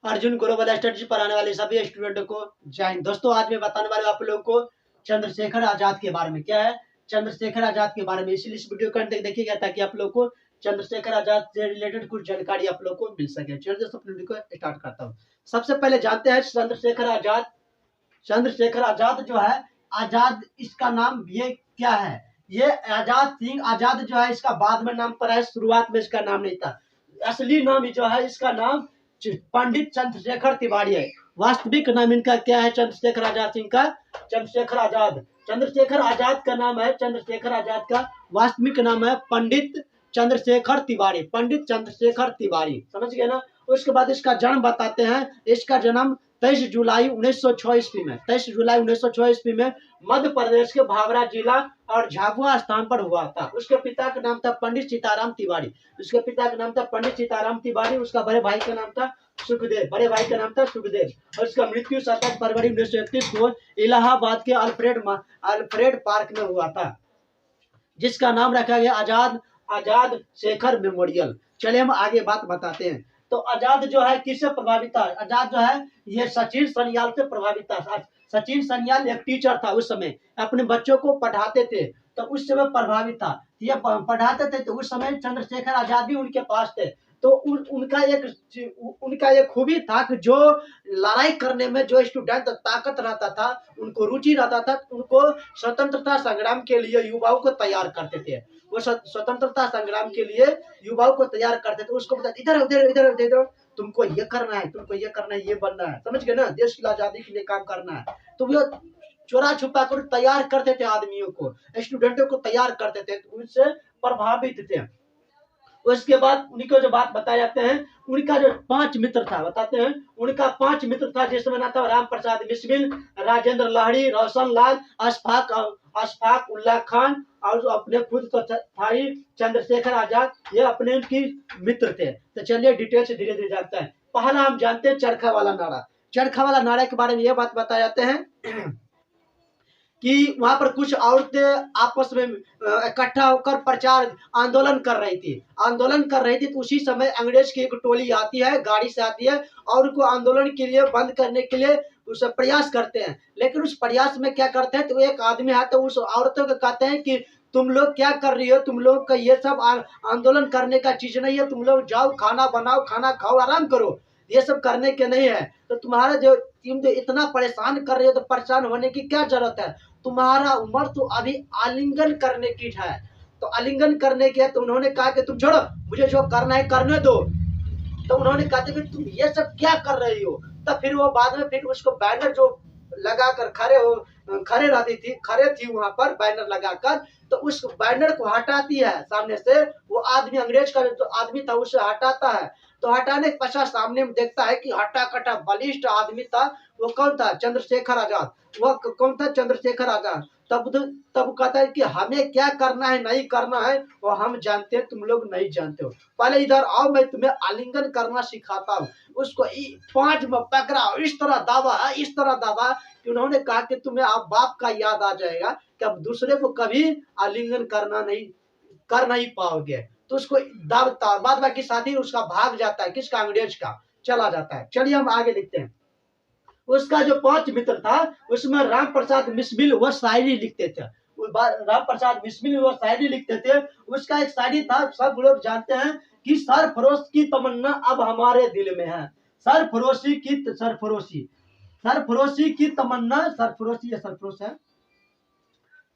Arjun global studies पढ़ाने वाले सभी स्टूडेंटों को जय हिंद। दोस्तों, आज मैं बताने वाला हूं आप लोगों को चंद्रशेखर आजाद के बारे में। क्या है चंद्रशेखर आजाद के बारे में, इसलिए इस वीडियो को अंत तक देखिएगा ताकि आप लोग को चंद्रशेखर आजाद से रिलेटेड कुछ जानकारी आप लोग को मिल सके। चलिए दोस्तों, वीडियो को स्टार्ट करता हूँ। सबसे पहले जानते हैं चंद्रशेखर आजाद। चंद्रशेखर आजाद जो है, आजाद इसका नाम ये क्या है, ये आजाद सिंह आजाद जो है इसका बाद में नाम पर है, शुरुआत में इसका नाम नहीं था। असली नाम जो है इसका नाम पंडित चंद्रशेखर तिवारी है। वास्तविक नाम इनका क्या है चंद्रशेखर आजाद सिंह का? चंद्रशेखर आजाद। चंद्रशेखर आजाद का नाम है, चंद्रशेखर आजाद का वास्तविक नाम है पंडित चंद्रशेखर तिवारी। पंडित चंद्रशेखर तिवारी, समझ गए ना। उसके बाद इसका जन्म बताते हैं। इसका जन्म 23 जुलाई 1906 ईस्वी में, 23 जुलाई 1906 ईस्वी में मध्य प्रदेश के भावरा जिला और झाबुआ स्थान पर हुआ था। उसके पिता का नाम था पंडित सीताराम तिवारी। उसके पिता का नाम था पंडित सीताराम तिवारी। उसका बड़े भाई का नाम था सुखदेव, बड़े भाई का नाम था सुखदेव। और उसका मृत्यु 27 फरवरी 1931 को इलाहाबाद के अल्फ्रेड पार्क में हुआ था, जिसका नाम रखा गया आजाद शेखर मेमोरियल। चलिए हम आगे बात बताते हैं। तो आजाद जो है किससे प्रभावित था? आजाद जो है ये सचिन सन्याल से प्रभावित था। सचिन सन्याल एक टीचर था, उस समय अपने बच्चों को पढ़ाते थे, तो उस समय प्रभावित था। ये पढ़ाते थे तो उस समय चंद्रशेखर आजाद भी उनके पास थे। तो उनका एक खूबी था कि जो लड़ाई करने में जो स्टूडेंट ताकत रहता था, उनको रुचि रहता था, उनको स्वतंत्रता संग्राम के लिए युवाओं को तैयार करते थे। वो स्वतंत्रता संग्राम के लिए युवाओं को तैयार करते थे। उसको बताते इधर उधर इधर उधर, तुमको ये करना है, तुमको ये करना है, ये बनना है, समझ गए ना, देश की आजादी के लिए काम करना है। तो वो चोरा छुपा कर तैयार करते थे, आदमियों को, स्टूडेंटों को तैयार करते थे, तो उनसे प्रभावित थे। उसके बाद उन्हीं को जो बात बताए जाते हैं, उनका जो 5 मित्र था बताते हैं। उनका 5 मित्र था, जिसमें नाम था राम प्रसाद बिस्मिल, राजेंद्र लाहिड़ी, रोशन लाल, अशफाक उल्लाह खान, और जो अपने खुद तो था ही चंद्रशेखर आजाद। ये अपने उनकी मित्र थे। तो चलिए डिटेल से धीरे धीरे जानते हैं। पहला हम जानते हैं चरखा वाला नारा। चरखा वाला नारा के बारे में ये बात बताए जाते हैं कि वहां पर कुछ औरतें आपस में इकट्ठा होकर प्रचार आंदोलन कर रही थी। तो उसी समय अंग्रेज की एक टोली आती है, गाड़ी से आती है, और उनको आंदोलन के लिए बंद करने के लिए उस प्रयास करते हैं। लेकिन उस प्रयास में क्या करते हैं, तो एक आदमी है तो उस औरतों को कहते हैं कि तुम लोग क्या कर रही हो, तुम लोग का ये सब आंदोलन करने का चीज नहीं है, तुम लोग जाओ खाना बनाओ, खाना खाओ, आराम करो, ये सब करने के नहीं है। तो तुम्हारा जो तुम जो इतना परेशान कर रहे हो, तो परेशान होने की क्या जरूरत है, तुम्हारा उम्र तो अभी आलिंगन करने की है। तो आलिंगन करने की है, तो उन्होंने कहा कि तुम छोड़ो, मुझे जो करना है करने दो। तो उन्होंने कहा कि तुम ये सब क्या कर रही हो। तो फिर वो बाद में फिर उसको बैनर जो लगाकर खड़े थी वहां पर बैनर लगाकर, तो उस बैनर को हटाती है सामने से। वो आदमी, अंग्रेज का जो आदमी था, उसे हटाता है। तो हटाने के पश्चात सामने में देखता है कि हटा कटा बलिष्ठ आदमी था। वो कौन था? चंद्रशेखर आजाद। वह कौन था? चंद्रशेखर आजाद। तब कहता है कि हमें क्या करना है नहीं करना है वो हम जानते हैं, तुम लोग नहीं जानते हो। पहले इधर आओ, मैं तुम्हें आलिंगन करना सिखाता हूँ। उसको 5 में पकड़ा, इस तरह दाबा कि उन्होंने कहा कि तुम्हें आप बाप का याद आ जाएगा कि अब दूसरे को कभी आलिंगन कर नहीं पाओगे। तो उसको दाबता, बाद बाकी साथी उसका भाग जाता है, किसका? अंग्रेज का, चला जाता है। चलिए हम आगे देखते हैं। उसका जो 5 मित्र था, उसमें राम प्रसाद बिस्मिल वह शायरी लिखते थे। राम प्रसाद बिस्मिल वह शायरी लिखते थे। उसका एक शायरी था, सब लोग जानते हैं कि सरफरोश की तमन्ना अब हमारे दिल में है। सरफरोशी की तमन्ना, सरफरोशी या सरफरोश है,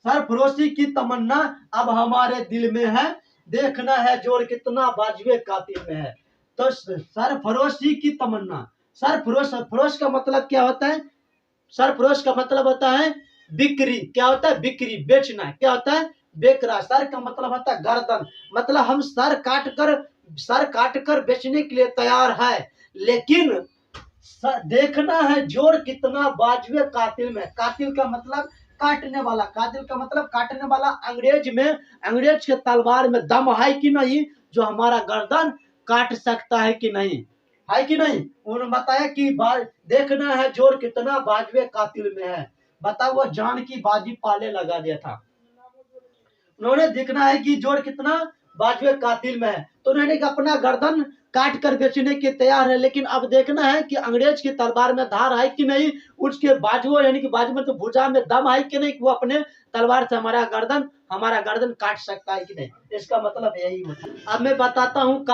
सरफरोशी की तमन्ना अब हमारे दिल में है, देखना है जोर कितना बाजुए कातिल में है। तो सरफरोशी की तमन्ना, सरफरोश का मतलब क्या होता है? सरफरोश का मतलब होता है बिक्री। क्या होता है? बिक्री, बेचना। क्या होता है? बेकरा। सर का मतलब होता है गर्दन, मतलब हम सर काट कर बेचने के लिए तैयार है, लेकिन देखना है जोर कितना बाजुए कातिल में। कातिल का मतलब काटने वाला, कातिल का मतलब काटने वाला। अंग्रेज के तलवार में दम है कि नहीं, जो हमारा गर्दन काट सकता है कि नहीं, है कि नहीं। उन्होंने बताया कि देखना है जोर कितना बाजुए कातिल में है। बताओ, वो जान की बाजी पाले लगा दिया था। उन्होंने देखना है कि जोर कितना बाजुए कातिल में है, तो उन्होंने अपना गर्दन काट कर बेचने के तैयार है। लेकिन अब देखना है कि अंग्रेज की तलवार में धार है कि नहीं, उसके बाजुओं यानी कि बाजू में तो भुजा में दम है कि नहीं, वो अपने तलवार से हमारा गर्दन काट सकता है कि नहीं। इसका मतलब यही होता है। अब मैं बताता हूँ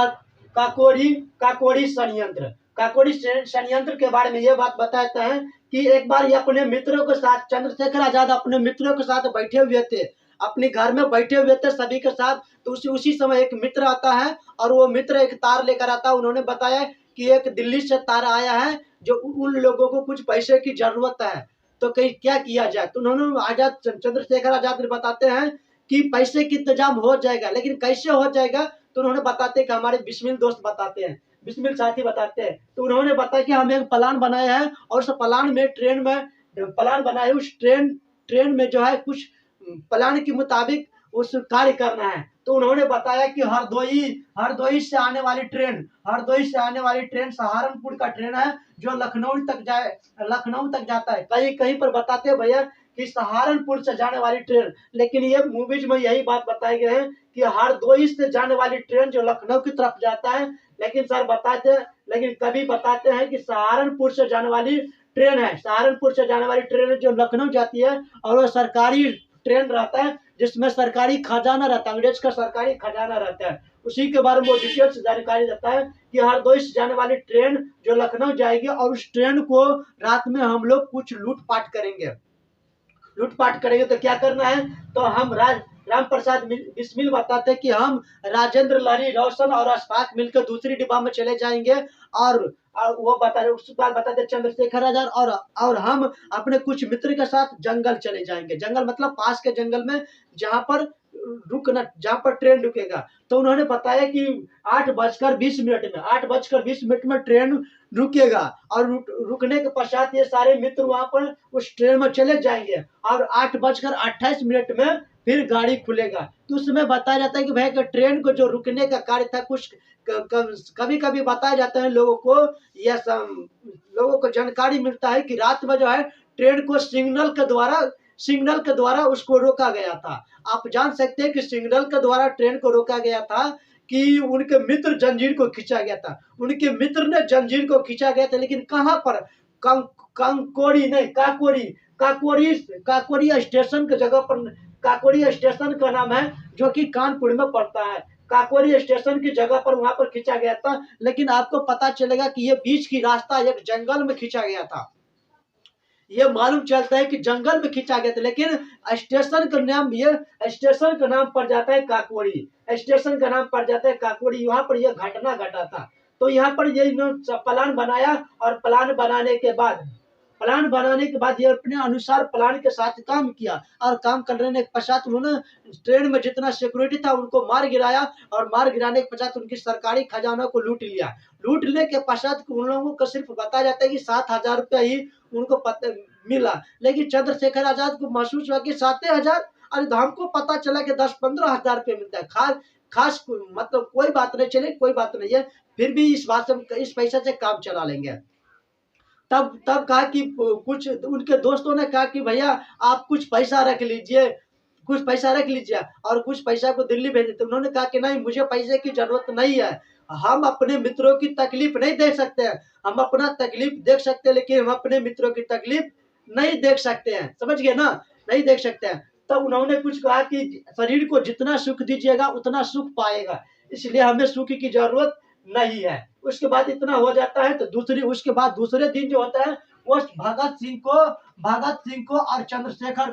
काकोरी काकोरी षड्यंत्र। काकोरी षड्यंत्र के बारे में ये बात बताते हैं कि एक बार ये अपने मित्रों के साथ, चंद्रशेखर आजाद अपने मित्रों के साथ बैठे हुए थे, अपने घर में बैठे हुए थे सभी के साथ। तो उसी समय एक मित्र आता है और वो मित्र एक तार लेकर आता है। उन्होंने बताया कि एक दिल्ली से तार आया है जो उन लोगों को कुछ पैसे की जरूरत है, तो कहीं क्या किया जाए। तो उन्होंने चंद्रशेखर आजाद बताते हैं कि पैसे की इंतजाम हो जाएगा, लेकिन कैसे हो जाएगा। तो उन्होंने बताते कि हमारे बिस्मिल दोस्त बताते हैं, बिस्मिल साथी बताते हैं। तो उन्होंने बताया कि हम एक प्लान बनाया है और उस प्लान में प्लान बनाए, उस ट्रेन में जो है कुछ प्लान के मुताबिक उस कार्य करना है। तो उन्होंने बताया कि हरदोई से आने वाली ट्रेन सहारनपुर का ट्रेन है जो लखनऊ तक जाता है। कहीं कहीं पर बताते हैं भैया कि सहारनपुर से जाने वाली ट्रेन, लेकिन ये मूवीज में यही बात बताई गई है कि हरदोई से जाने वाली ट्रेन जो लखनऊ की तरफ जाता है। लेकिन कभी बताते हैं कि सहारनपुर से जाने वाली ट्रेन है, सहारनपुर से जाने वाली ट्रेन जो लखनऊ जाती है, और वो सरकारी ट्रेन रहता है जिसमें सरकारी खजाना रहता है, अंग्रेज का सरकारी खजाना रहता है। उसी के बारे में वो डिटेल से जानकारी देता है कि हरदोई से जाने वाली ट्रेन जो लखनऊ जाएगी और उस ट्रेन को रात में हम लोग कुछ लूटपाट करेंगे। तो क्या करना है, तो हम राम प्रसाद बिस्मिल बताते हैं कि हम राजेंद्र लहरी रोशन और अशफाक मिलकर दूसरी डिब्बा में चले जाएंगे। और वो उसके बाद बताते चंद्रशेखर आजाद और हम अपने कुछ मित्र के साथ जंगल चले जाएंगे। जंगल मतलब पास के जंगल में जहां पर ट्रेन रुकेगा। तो उन्होंने बताया कि 8:20 में ट्रेन रुकेगा और रुकने के पश्चात ये सारे मित्र वहां पर उस ट्रेन में चले जाएंगे और 8:28 में फिर गाड़ी खुलेगा। तो उसमें बताया जाता है कि भाई ट्रेन को जो रुकने का कार्य था, कुछ कभी कभी बताया जाता है लोगों को जानकारी मिलता है कि रात में जो है ट्रेन को सिग्नल के द्वारा उसको रोका गया था। आप जान सकते हैं कि सिग्नल के द्वारा ट्रेन को रोका गया था कि उनके मित्र जंजीर को खींचा गया था, उनके मित्र ने जंजीर को खींचा गया था। लेकिन कहां पर, काकोरी नहीं, काकोरी स्टेशन की जगह पर, काकोरी स्टेशन का नाम है जो कि कानपुर में पड़ता है। काकोरी स्टेशन की जगह पर वहां पर खींचा गया था। लेकिन आपको पता चलेगा कि ये बीच की रास्ता एक जंगल में खींचा गया था। ये मालूम चलता है कि जंगल में खींचा गया था। लेकिन स्टेशन का नाम पड़ जाता है काकोरी, स्टेशन का नाम पड़ जाता है काकोरी। यहाँ पर यह घटना घटा था। तो यहाँ पर ये प्लान बनाया और प्लान बनाने के बाद ये अपने अनुसार प्लान के साथ काम किया और काम करने के पश्चात उन्होंने ट्रेन में जितना सिक्योरिटी था उनको मार गिराया और मार गिराने के पश्चात उनकी सरकारी खजाना को लूट लिया। लूटने के पश्चात उन लोगों को सिर्फ बताया जाता है कि 7,000 रुपया ही उनको मिला। लेकिन चंद्रशेखर आजाद को महसूस हुआ कि 7,000, अरे हमको पता चला कि 10-15 हजार रुपये मिलता है। खास मतलब कोई बात नहीं, चले कोई बात नहीं है, फिर भी इस पैसे से काम चला लेंगे। तब कहा कि कुछ उनके दोस्तों ने कहा कि भैया आप कुछ पैसा रख लीजिए और कुछ पैसा को दिल्ली भेज देते। उन्होंने कहा कि नहीं, मुझे पैसे की जरूरत नहीं है, हम अपने मित्रों की तकलीफ नहीं देख सकते हैं। हम अपना तकलीफ देख सकते हैं लेकिन हम अपने मित्रों की तकलीफ नहीं देख सकते हैं, समझ गए ना, नहीं देख सकते हैं। तब उन्होंने कुछ कहा कि शरीर को जितना सुख दीजिएगा उतना सुख पाएगा, इसलिए हमें सुख की जरूरत नहीं है। उसके बाद इतना हो जाता है तो दूसरे दिन जो होता है वो भगत सिंह को और चंद्रशेखर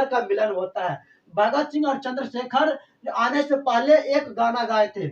का मिलन होता है। भगत सिंह और चंद्रशेखर आने से पहले एक गाना गाए थे।